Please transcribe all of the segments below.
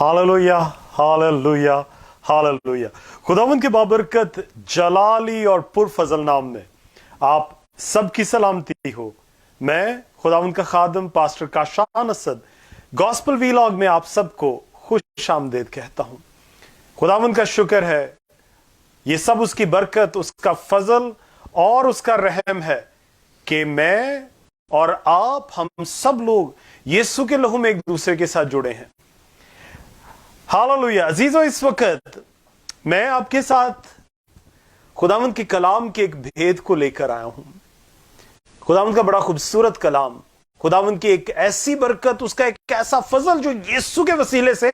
Hallelujah, hallelujah, hallelujah. खुदावंद के बाबरकत जलाली और पुरफजल नाम में आप सबकी सलामती हो। मैं खुदावंद का खादम pastor Kashan Asad gospel vlog में आप सबको खुश आमदेद कहता हूं। खुदावंद का शुक्र है, ये सब उसकी बरकत, उसका फजल और उसका रहम है कि मैं और आप, हम सब लोग यीशु के लहू में एक दूसरे के साथ जुड़े हैं। हालेलुया। अजीजों, इस वक्त मैं आपके साथ खुदावंद के कलाम के एक भेद को लेकर आया हूं। खुदावंद का बड़ा खूबसूरत कलाम, खुदावंद की एक ऐसी बरकत, उसका एक ऐसा फजल जो यीशु के वसीले से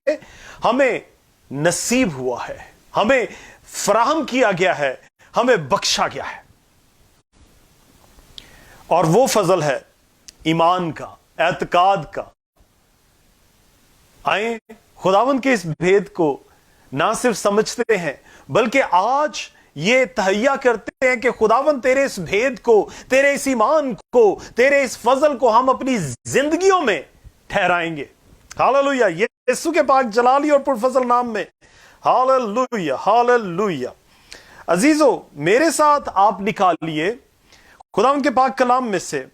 हमें नसीब हुआ है, हमें फराहम किया गया है, हमें बख्शा गया है। और वो फजल है ईमान का, एतकाद का। आए खुदावंद के इस भेद को ना सिर्फ समझते हैं, बल्कि आज ये तहैया करते हैं कि खुदावंद तेरे इस भेद को, तेरे इस ईमान को, तेरे इस फजल को हम अपनी जिंदगियों में ठहराएंगे। हालेलुया। यीशु के पाक जलाली और पुरफजल नाम में हालेलुया, हालेलुया। अजीजों, मेरे साथ आप निकालिए खुदावंद के पाक कलाम में से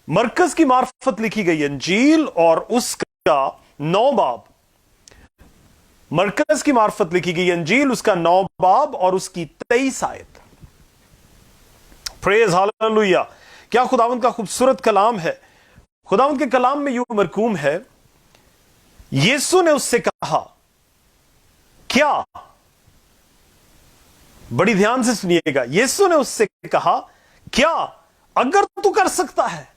मरकज की मार्फत लिखी गई अंजील और उसका 9 बाब। मरकज की मार्फत लिखी गई अंजील, उसका 9 बाब और उसकी 23 आयत। Praise hallelujah. क्या खुदावंद का खूबसूरत कलाम है। खुदावंद के कलाम में यूं मरकूम है, यीशु ने उससे कहा, क्या, बड़ी ध्यान से सुनिएगा, यीशु ने उससे कहा, क्या अगर तू कर सकता है?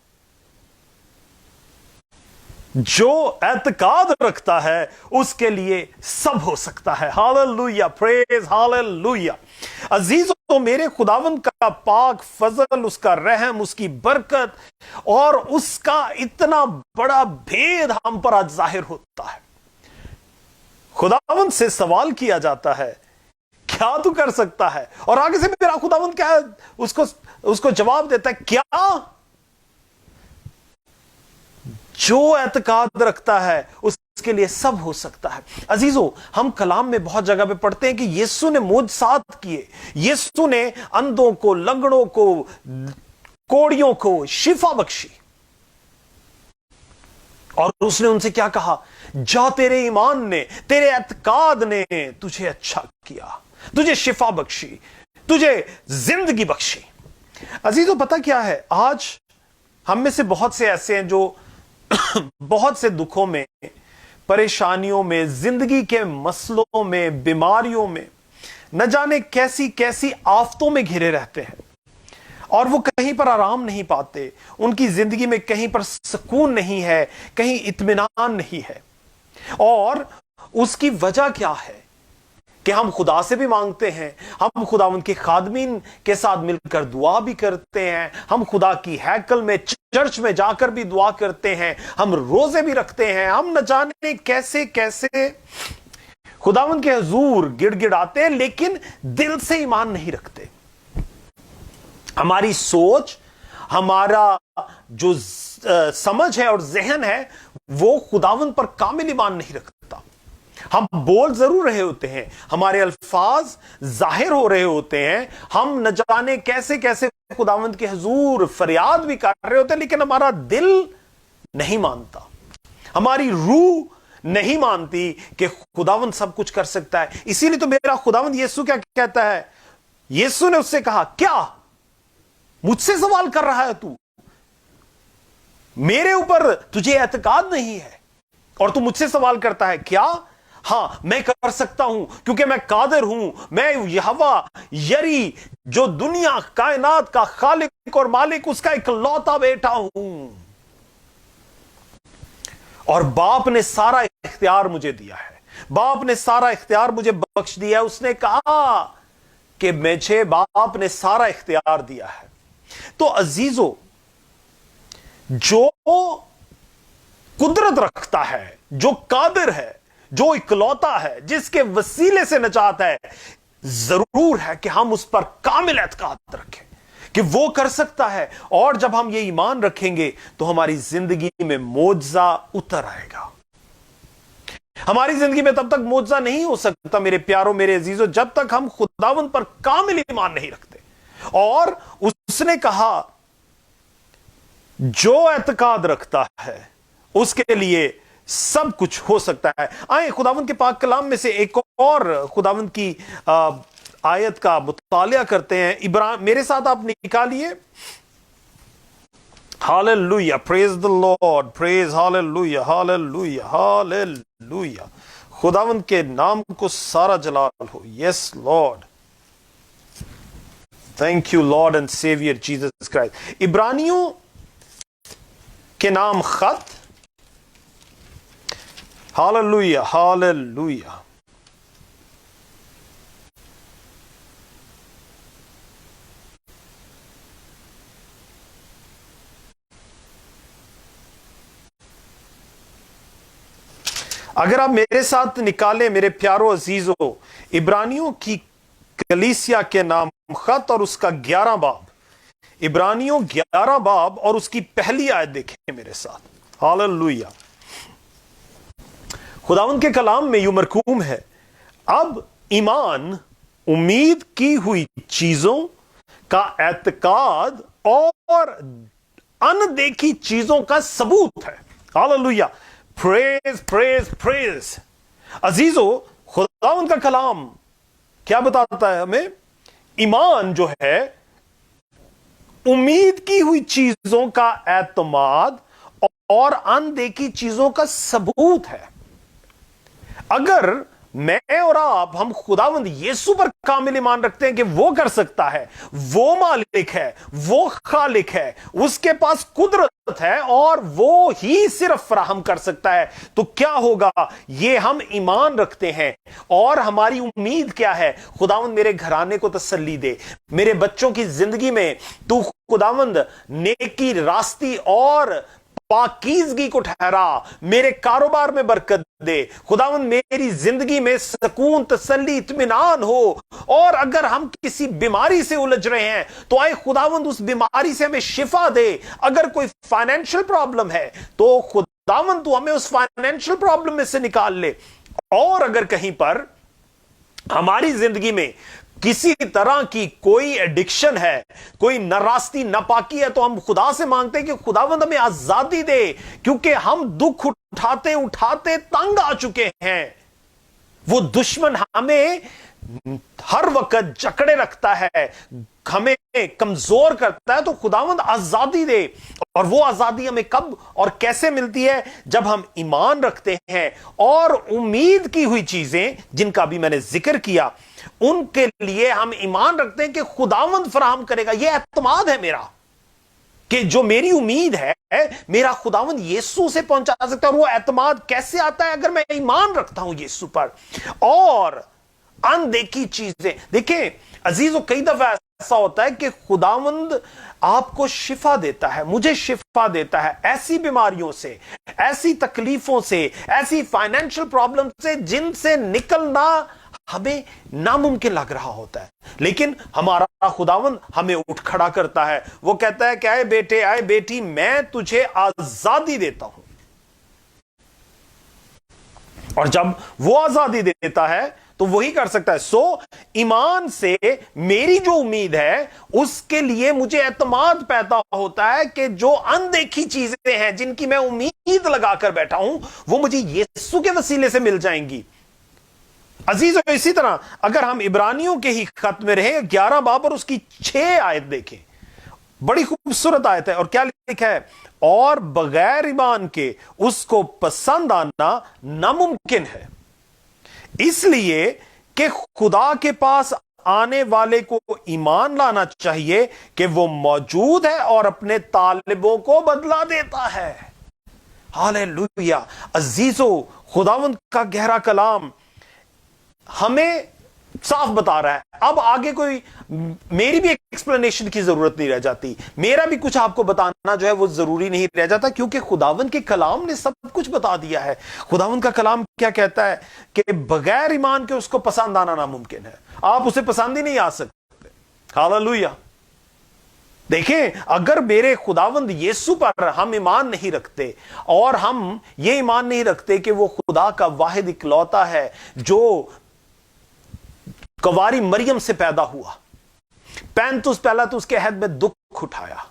जो एतकाद रखता है उसके लिए सब हो सकता है। Hallelujah, praise hallelujah. अजीजों, मेरे खुदावंद का पाक फजल, उसका रहम, उसकी बरकत और उसका इतना बड़ा भेद हम पर आज जाहिर होता है। खुदावंद से सवाल किया जाता है, क्या तू कर सकता है? और आगे से मेरा खुदावंद क्या है, उसको जवाब देता है, क्या? जो एतकाद रखता है उसके लिए सब हो सकता है। अजीजों, हम कलाम में बहुत जगह पे पढ़ते हैं कि यीशु ने मोजसात किए, यीशु ने अंधों को, लंगड़ों को, कोड़ियों को शिफा बख्शी। और उसने उनसे क्या कहा? जा, तेरे ईमान ने, तेरे एतकाद ने तुझे अच्छा किया, तुझे शिफा बख्शी, तुझे जिंदगी बख्शी। अजीजों, पता क्या है, आज हम में से बहुत से ऐसे हैं जो बहुत से दुखों में, परेशानियों में, जिंदगी के मसलों में, बीमारियों में, न जाने कैसी कैसी आफतों में घिरे रहते हैं और वो कहीं पर आराम नहीं पाते। उनकी जिंदगी में कहीं पर सुकून नहीं है, कहीं इत्मीनान नहीं है। और उसकी वजह क्या है कि हम खुदा से भी मांगते हैं, हम खुदावंद के खादमीन के साथ मिलकर दुआ भी करते हैं, हम खुदा की हैकल में, चर्च में जाकर भी दुआ करते हैं, हम रोजे भी रखते हैं, हम न जाने कैसे कैसे खुदावंद के हुजूर गिड़गिड़ाते हैं, लेकिन दिल से ईमान नहीं रखते। हमारी सोच, हमारा जो समझ है और जहन है, वो खुदावंद पर कामिल ईमान नहीं रखता। हम बोल जरूर रहे होते हैं, हमारे अल्फाज जाहिर हो रहे होते हैं, हम न जाने कैसे कैसे खुदावंद के हुजूर फरियाद भी कर रहे होते हैं, लेकिन हमारा दिल नहीं मानता, हमारी रूह नहीं मानती कि खुदावंद सब कुछ कर सकता है। इसीलिए तो मेरा खुदावंद यीशु क्या कहता है? यीशु ने उससे कहा, क्या मुझसे सवाल कर रहा है तू? मेरे ऊपर तुझे एतकाद नहीं है और तू मुझसे सवाल करता है क्या? हां, मैं कर सकता हूं, क्योंकि मैं कादिर हूं। मैं यहोवा यरी, जो दुनिया कायनात का खालिक और मालिक, उसका इकलौता बेटा हूं। और बाप ने सारा इख्तियार मुझे दिया है, बाप ने सारा इख्तियार मुझे बख्श दिया है। उसने कहा कि मुझे बाप ने सारा इख्तियार दिया है। तो अजीजों, जो कुदरत रखता है, जो कादिर है, जो इकलौता है, जिसके वसीले से नजात है, जरूर है कि हम उस पर कामिल एतकाद रखें कि वो कर सकता है। और जब हम ये ईमान रखेंगे तो हमारी जिंदगी में मोजा उतर आएगा। ہماری زندگی میں تب تک معجزہ نہیں ہو سکتا میرے پیاروں، میرے عزیزوں، جب تک ہم خداوند پر کامل ایمان نہیں رکھتے. اور اس نے کہا جو اعتقاد رکھتا ہے اس کے لیے سب کچھ ہو سکتا ہے. آئیں خداوند کے پاک کلام میں سے ایک اور خداوند کی آیت کا مطالعہ کرتے ہیں. میرے ساتھ آپ نکالیے. Hallelujah, praise the Lord, praise, hallelujah, hallelujah, hallelujah. خداوند کے نام کو سارا جلال ہو. Yes Lord, thank you Lord and saviour Jesus Christ. عبرانیوں کے نام خط، ہاللویہ، ہاللویہ. اگر آپ میرے ساتھ نکالیں میرے پیاروں عزیزوں، عبرانیوں کی کلیسیا کے نام خط اور اس کا 11 باب، عبرانیوں 11 باب اور اس کی پہلی آیت دیکھیں میرے ساتھ. ہاللویہ. خداوند کے کلام میں یوں مرقوم ہے، اب ایمان امید کی ہوئی چیزوں کا اعتقاد اور ان دیکھی چیزوں کا ثبوت ہے. ہاللویہ، پریز پریز پریز. عزیزو، خداوند کا کلام کیا بتاتا ہے ہمیں؟ ایمان جو ہے امید کی ہوئی چیزوں کا اعتماد اور اندیکھی چیزوں کا ثبوت ہے. اگر میں اور آپ ہم خداوند یسوع پر کامل ایمان رکھتے ہیں کہ وہ کر سکتا ہے، وہ مالک ہے، وہ خالق ہے، اس کے پاس قدرت ہے اور وہ ہی صرف فراہم کر سکتا ہے، تو کیا ہوگا؟ یہ ہم ایمان رکھتے ہیں اور ہماری امید کیا ہے؟ خداوند میرے گھرانے کو تسلی دے، میرے بچوں کی زندگی میں تو خداوند نیکی، راستی اور پاکیزگی کو ٹھہرا، میرے کاروبار میں برکت دے، خداوند میری زندگی میں سکون، تسلی، اطمینان ہو. اور اگر ہم کسی بیماری سے الجھ رہے ہیں تو آئے خداوند اس بیماری سے ہمیں شفا دے. اگر کوئی فائنینشل پرابلم ہے تو خداوند تو ہمیں اس فائنینشل پرابلم میں سے نکال لے. اور اگر کہیں پر ہماری زندگی میں کسی طرح کی کوئی ایڈکشن ہے، کوئی ناراستی، ناپاکی ہے، تو ہم خدا سے مانگتے ہیں کہ خداوند ہمیں آزادی دے، کیونکہ ہم دکھ اٹھاتے اٹھاتے تنگ آ چکے ہیں. وہ دشمن ہمیں ہر وقت جکڑے رکھتا ہے، ہمیں کمزور کرتا ہے. تو خداوند آزادی دے. اور وہ آزادی ہمیں کب اور کیسے ملتی ہے؟ جب ہم ایمان رکھتے ہیں اور امید کی ہوئی چیزیں جن کا بھی میں نے ذکر کیا ان کے لیے ہم ایمان رکھتے ہیں کہ خداوند فراہم کرے گا. یہ اعتماد ہے میرا کہ جو میری امید ہے میرا خداوند یسوع سے پہنچا سکتا ہے. اور وہ اعتماد کیسے آتا ہے؟ اگر میں ایمان رکھتا ہوں یسوع پر. اور اندیکھی چیزیں دیکھیں عزیزوں، کئی دفعہ ایسا ہوتا ہے کہ خداوند آپ کو شفا دیتا ہے، مجھے شفا دیتا ہے ایسی بیماریوں سے، ایسی تکلیفوں سے، ایسی فائنینشل پرابلم سے جن سے نکلنا ہمیں ناممکن لگ رہا ہوتا ہے. لیکن ہمارا خداوند ہمیں اٹھ کھڑا کرتا ہے. وہ کہتا ہے کہ اے بیٹے، اے بیٹی، میں تجھے آزادی دیتا ہوں. اور جب وہ آزادی دیتا ہے تو وہی کر سکتا ہے. سو ایمان سے میری جو امید ہے اس کے لیے مجھے اعتماد پیدا ہوتا ہے کہ جو اندیکھی چیزیں ہیں جن کی میں امید لگا کر بیٹھا ہوں وہ مجھے یسوع کے وسیلے سے مل جائیں گی. عزیزو، اسی طرح اگر ہم عبرانیوں کے ہی خط میں رہیں 11 باب اور اس کی 6 آیت دیکھیں، بڑی خوبصورت آیت ہے. اور کیا لکھا ہے؟ اور بغیر ایمان کے اس کو پسند آنا ناممکن ہے، اس لیے کہ خدا کے پاس آنے والے کو ایمان لانا چاہیے کہ وہ موجود ہے اور اپنے طالبوں کو بدلا دیتا ہے. ہاللویہ. عزیزو، خداوند کا گہرا کلام ہمیں صاف بتا رہا ہے. اب آگے کوئی میری بھی ایکسپلینیشن کی ضرورت نہیں رہ جاتی، میرا بھی کچھ آپ کو بتانا جو ہے وہ ضروری نہیں رہ جاتا، کیونکہ خداوند کے کلام نے سب کچھ بتا دیا ہے. خداوند کا کلام کیا کہتا ہے؟ کہ بغیر ایمان کے اس کو پسند آنا ناممکن ہے. آپ اسے پسند ہی نہیں آ سکتے. ہاللویہ. देखें, अगर मेरे खुदावंद यीशु पर हम ईमान नहीं रखते और हम ये ईमान नहीं रखते कि वो खुदा का वाहिद इकलौता है जो कवारी मरियम से पैदा हुआ, पैंतुस पहला तो उसके अहद में दुख उठाया,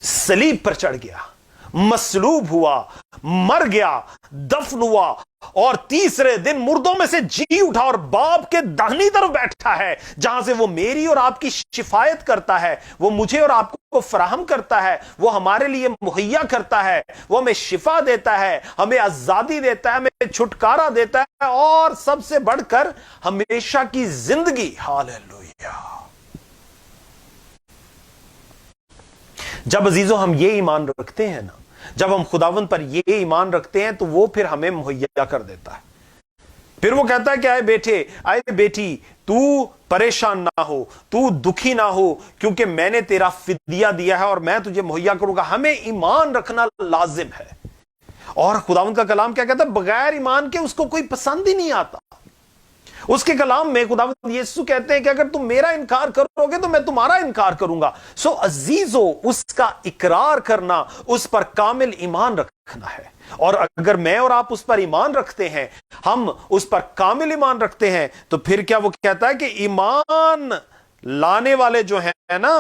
सलीब पर चढ़ गया, मसलूब हुआ, मर गया, दफन हुआ और तीसरे दिन मुर्दों में से जी उठा और बाप के दाहिनी तरफ बैठा है, जहां से वो मेरी और आपकी शिफायत करता है, वो मुझे और आपको फराहम करता है, वो हमारे लिए मुहैया करता है, वो हमें शिफा देता है, हमें आजादी देता है, हमें छुटकारा देता है और सबसे बढ़कर हमेशा की जिंदगी। हालेलुया। जब अजीजों हम ये ईमान रखते हैं ना, जब हम खुदावंद पर ये ईमान रखते हैं तो वो फिर हमें मुहैया कर देता है। फिर वो कहता है कि आए बेटे, आए बेटी, तू परेशान ना हो, तू दुखी ना हो, क्योंकि मैंने तेरा फिदिया दिया है और मैं तुझे मुहैया करूंगा। हमें ईमान रखना लाजिम है। और खुदावंद का कलाम क्या कहता है? बगैर ईमान के उसको कोई पसंद ही नहीं आता। उसके कलाम में खुदावंद यीशु कहते हैं कि अगर तुम मेरा इनकार करोगे तो मैं तुम्हारा इनकार करूंगा। सो अजीजो, उसका इकरार करना, उस पर कामिल ईमान रखना है। और अगर मैं और आप उस पर ईमान रखते हैं, हम उस पर कामिल ईमान रखते हैं, तो फिर क्या वो कहता है कि ईमान लाने वाले जो है ना,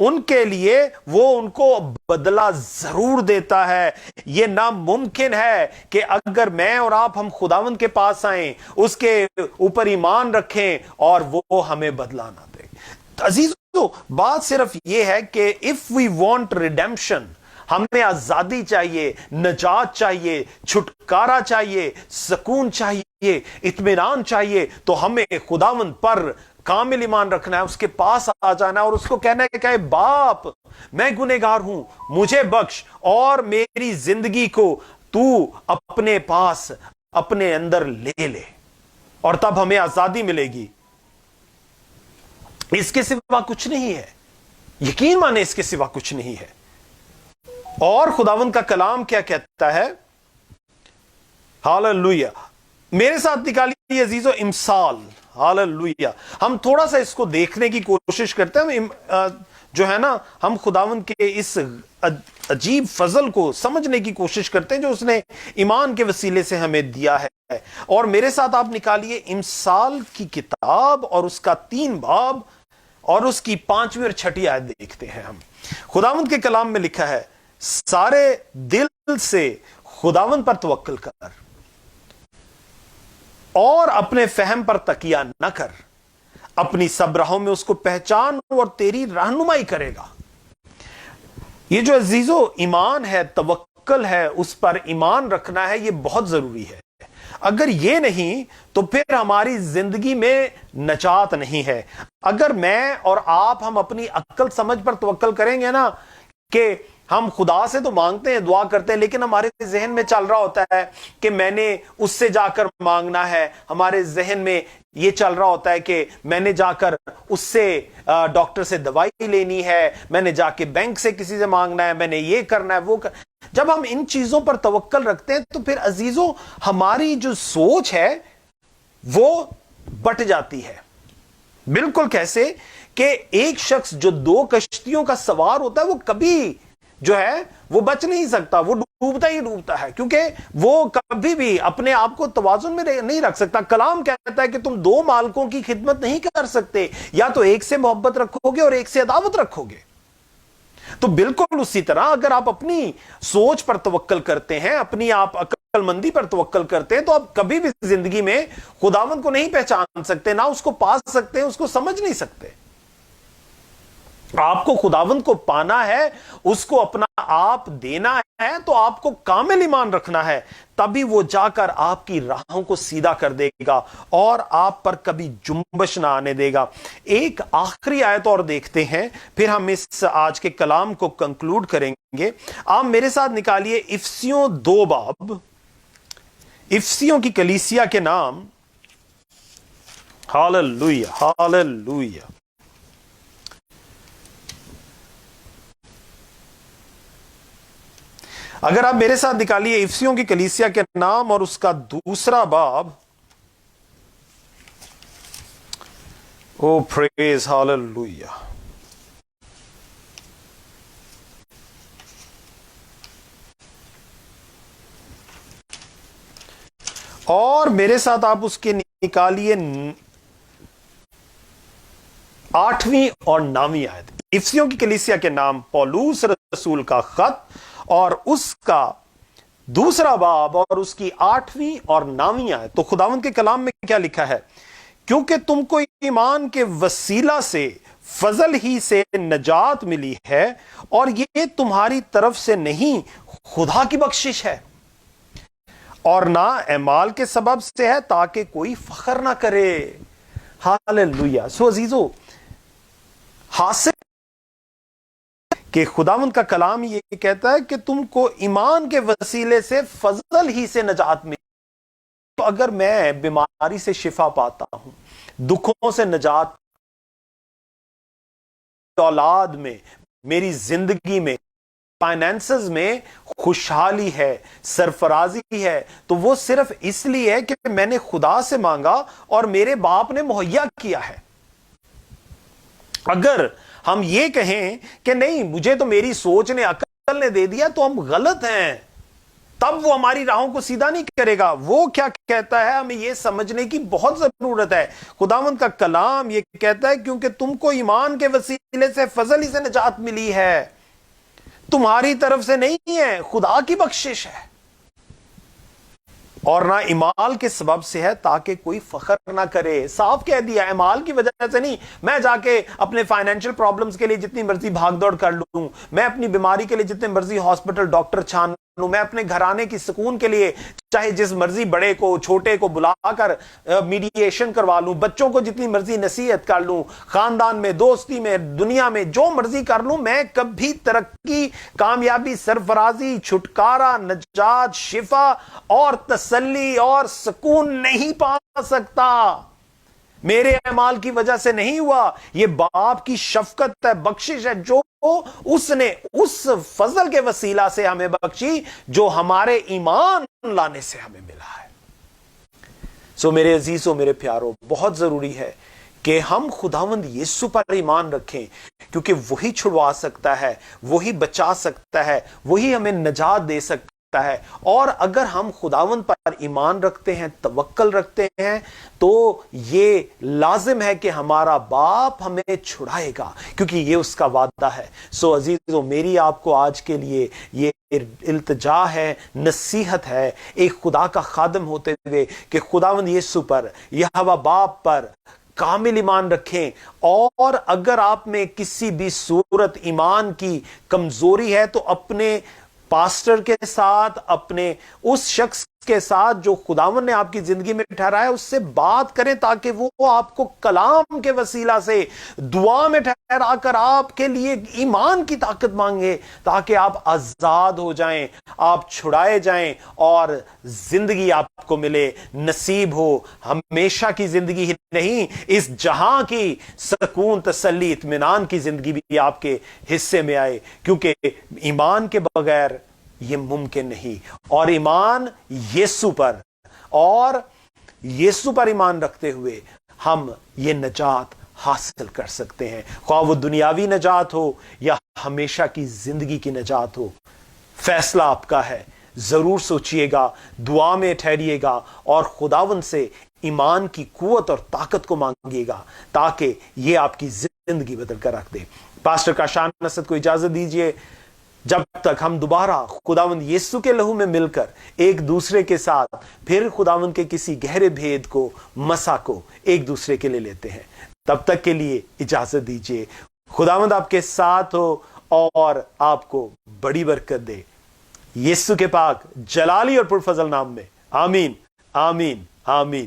उनके लिए वो उनको बदला जरूर देता है। यह नामुमकिन है कि अगर मैं और आप हम खुदावंद के पास आए, उसके ऊपर ईमान रखें और वो हमें बदला ना दे। अजीजों, बात सिर्फ यह है कि इफ वी वांट रिडेम्पशन, हमें आजादी चाहिए, नजात चाहिए, छुटकारा चाहिए, सुकून चाहिए, इत्मीनान चाहिए, तो हमें खुदावंद पर कामिल ईमान रखना है, उसके पास आ जाना है और उसको कहना है कि बाप, मैं गुनहगार हूं, मुझे बख्श और मेरी जिंदगी को तू अपने पास, अपने अंदर ले ले, और तब हमें आजादी मिलेगी। इसके सिवा कुछ नहीं है। यकीन माने, इसके सिवा कुछ नहीं है। और खुदावंद का कलाम क्या कहता है? हालेलुया। मेरे साथ निकालिए अजीजों इमसाल। हालेलुया। हम थोड़ा सा इसको देखने की कोशिश करते हैं, जो है ना, हम खुदावंद के इस अजीब फजल को समझने की कोशिश करते हैं जो उसने ईमान के वसीले से हमें दिया है। और मेरे साथ आप निकालिए इमसाल की किताब और उसका 3 बाब और उसकी 5वीं और 6ठी आयत देखते हैं। हम खुदावंद के कलाम में लिखा है, सारे दिल से खुदावंद पर तवक्कल कर और अपने फहम पर तकिया न कर, अपनी सब राहों में उसको पहचान और तेरी रहनुमाई करेगा। ये जो अजीजों ईमान है, तवक्कल है, उस पर ईमान रखना है, ये बहुत जरूरी है। अगर ये नहीं तो फिर हमारी जिंदगी में नजात नहीं है। अगर मैं और आप हम अपनी अक्ल समझ पर तवक्कल करेंगे ना, कि हम खुदा से तो मांगते हैं, दुआ करते हैं, लेकिन हमारे जहन में चल रहा होता है कि मैंने उससे जाकर मांगना है, हमारे जहन में ये चल रहा होता है कि मैंने जाकर उससे डॉक्टर से दवाई लेनी है, मैंने जाके बैंक से किसी से मांगना है, मैंने ये करना है, वो जब हम इन चीजों पर तवक्कल रखते हैं तो फिर अजीजों हमारी जो सोच है वो बट जाती है। बिल्कुल कैसे कि एक शख्स जो 2 कश्तियों का सवार होता है, वो कभी जो है वो बच नहीं सकता, वो डूबता ही डूबता है, क्योंकि वो कभी भी अपने आप को तवाजुन में नहीं रख सकता। कलाम कहता है कि तुम 2 मालिकों की खिदमत नहीं कर सकते, या तो एक से मोहब्बत रखोगे और एक से अदावत रखोगे। तो बिल्कुल उसी तरह अगर आप अपनी सोच पर तवक्कल करते हैं, अपनी आप अक्लमंदी पर तवक्कल करते हैं, तो आप कभी भी जिंदगी में खुदावंद को नहीं पहचान सकते, ना उसको पा सकते हैं, उसको समझ नहीं सकते। आपको खुदावंद को पाना है, उसको अपना आप देना है, तो आपको कामिल ईमान रखना है, तभी वो जाकर आपकी राहों को सीधा कर देगा और आप पर कभी जुम्बश ना आने देगा। एक आखिरी आयत और देखते हैं, फिर हम इस आज के कलाम को कंक्लूड करेंगे। आप मेरे साथ निकालिए इफिसियों 2 बाब, इफिसियों की कलीसिया के नाम। Hallelujah, hallelujah. अगर आप मेरे साथ निकालिए इफिसियों की कलीसिया के नाम और उसका 2 बाब। ओ प्रेज, हालेलुया। اور میرے ساتھ آپ اس کے نکالیے 8ویں اور 9ویں آیت. افسیوں کی کلیسیا کے نام پولوس رسول کا خط اور اس کا 2 باب اور اس کی 8ویں اور 9ویں آیت. تو خداوند کے کلام میں کیا لکھا ہے؟ کیونکہ تم کو ایمان کے وسیلہ سے فضل ہی سے نجات ملی ہے اور یہ تمہاری طرف سے نہیں، خدا کی بخشش ہے، اور نہ اعمال کے سبب سے ہے تاکہ کوئی فخر نہ کرے. ہاللویا. سو عزیزو، حاصل کہ خداوند کا کلام یہ کہتا ہے کہ تم کو ایمان کے وسیلے سے فضل ہی سے نجات ملی. تو اگر میں بیماری سے شفا پاتا ہوں، دکھوں سے نجات، اولاد میں، میری زندگی میں، فائنینسز میں خوشحالی ہے، سرفرازی ہے، تو وہ صرف اس لیے ہے کہ میں نے خدا سے مانگا اور میرے باپ نے مہیا کیا ہے. اگر ہم یہ کہیں کہ نہیں، مجھے تو میری سوچ نے، عقل نے دے دیا، تو ہم غلط ہیں. تب وہ ہماری راہوں کو سیدھا نہیں کرے گا. وہ کیا کہتا ہے، ہمیں یہ سمجھنے کی بہت ضرورت ہے. خداوند کا کلام یہ کہتا ہے کیونکہ تم کو ایمان کے وسیلے سے فضل ہی سے نجات ملی ہے، تمہاری طرف سے نہیں ہے، خدا کی بخشش ہے، اور نہ اعمال کے سبب سے ہے تاکہ کوئی فخر نہ کرے. صاف کہہ دیا، اعمال کی وجہ سے نہیں. میں جا کے اپنے فائنینشل پرابلمز کے لیے جتنی مرضی بھاگ دوڑ کر لوں، میں اپنی بیماری کے لیے جتنے مرضی ہاسپٹل ڈاکٹر چھان لوں، میں اپنے گھرانے کی سکون کے لیے چاہے جس مرضی بڑے کو چھوٹے کو بلا کر میڈییشن کروا لوں، بچوں کو جتنی مرضی نصیحت کر لوں، خاندان میں، دوستی میں، دنیا میں جو مرضی کر لوں، میں کبھی ترقی، کامیابی، سرفرازی، چھٹکارا، نجات، شفا اور تسلی اور سکون نہیں پا سکتا. میرے اعمال کی وجہ سے نہیں ہوا. یہ باپ کی شفقت ہے، بخشش ہے، جو اس نے اس فضل کے وسیلہ سے ہمیں بخشی جو ہمارے ایمان لانے سے ہمیں ملا ہے. سو میرے عزیزوں، میرے پیاروں، بہت ضروری ہے کہ ہم خداوند یسوع پر ایمان رکھیں، کیونکہ وہی چھڑوا سکتا ہے، وہی بچا سکتا ہے، وہی ہمیں نجات دے سکتا ہے. اور اگر ہم خداوند پر ایمان رکھتے ہیں، توکل رکھتے ہیں، تو یہ لازم ہے کہ ہمارا باپ ہمیں چھڑائے گا، کیونکہ یہ اس کا وعدہ ہے. سو عزیزو، میری آپ کو آج کے لیے یہ التجا ہے، نصیحت ہے، ایک خدا کا خادم ہوتے ہوئے، کہ خداوند یسوع پر، یہوہ باپ پر کامل ایمان رکھیں. اور اگر آپ میں کسی بھی صورت ایمان کی کمزوری ہے تو اپنے پاسٹر کے ساتھ، اپنے اس شخص کے ساتھ جو خداوند نے آپ کی زندگی میں ٹھہرایا، اس سے بات کریں تاکہ وہ آپ کو کلام کے وسیلہ سے دعا میں ٹھہرا کر آپ کے لیے ایمان کی طاقت مانگے، تاکہ آپ آزاد ہو جائیں، آپ چھڑائے جائیں اور زندگی آپ کو ملے، نصیب ہو ہمیشہ کی زندگی ہی نہیں، اس جہاں کی سکون، تسلی، اطمینان کی زندگی بھی آپ کے حصے میں آئے. کیونکہ ایمان کے بغیر یہ ممکن نہیں. اور ایمان یسوع پر، اور یسوع پر ایمان رکھتے ہوئے ہم یہ نجات حاصل کر سکتے ہیں، خواہ وہ دنیاوی نجات ہو یا ہمیشہ کی زندگی کی نجات ہو. فیصلہ آپ کا ہے. ضرور سوچئے گا، دعا میں ٹھہریے گا اور خداوند سے ایمان کی قوت اور طاقت کو مانگیے گا تاکہ یہ آپ کی زندگی بدل کر رکھ دے. پاسٹر کاشان اسد کو اجازت دیجئے، جب تک ہم دوبارہ خداوند یسوع کے لہو میں مل کر ایک دوسرے کے ساتھ پھر خداوند کے کسی گہرے بھید کو، مسا کو ایک دوسرے کے لیے لیتے ہیں، تب تک کے لیے اجازت دیجئے. خداوند آپ کے ساتھ ہو اور آپ کو بڑی برکت دے. یسوع کے پاک جلالی اور پرفضل نام میں آمین، آمین، آمین.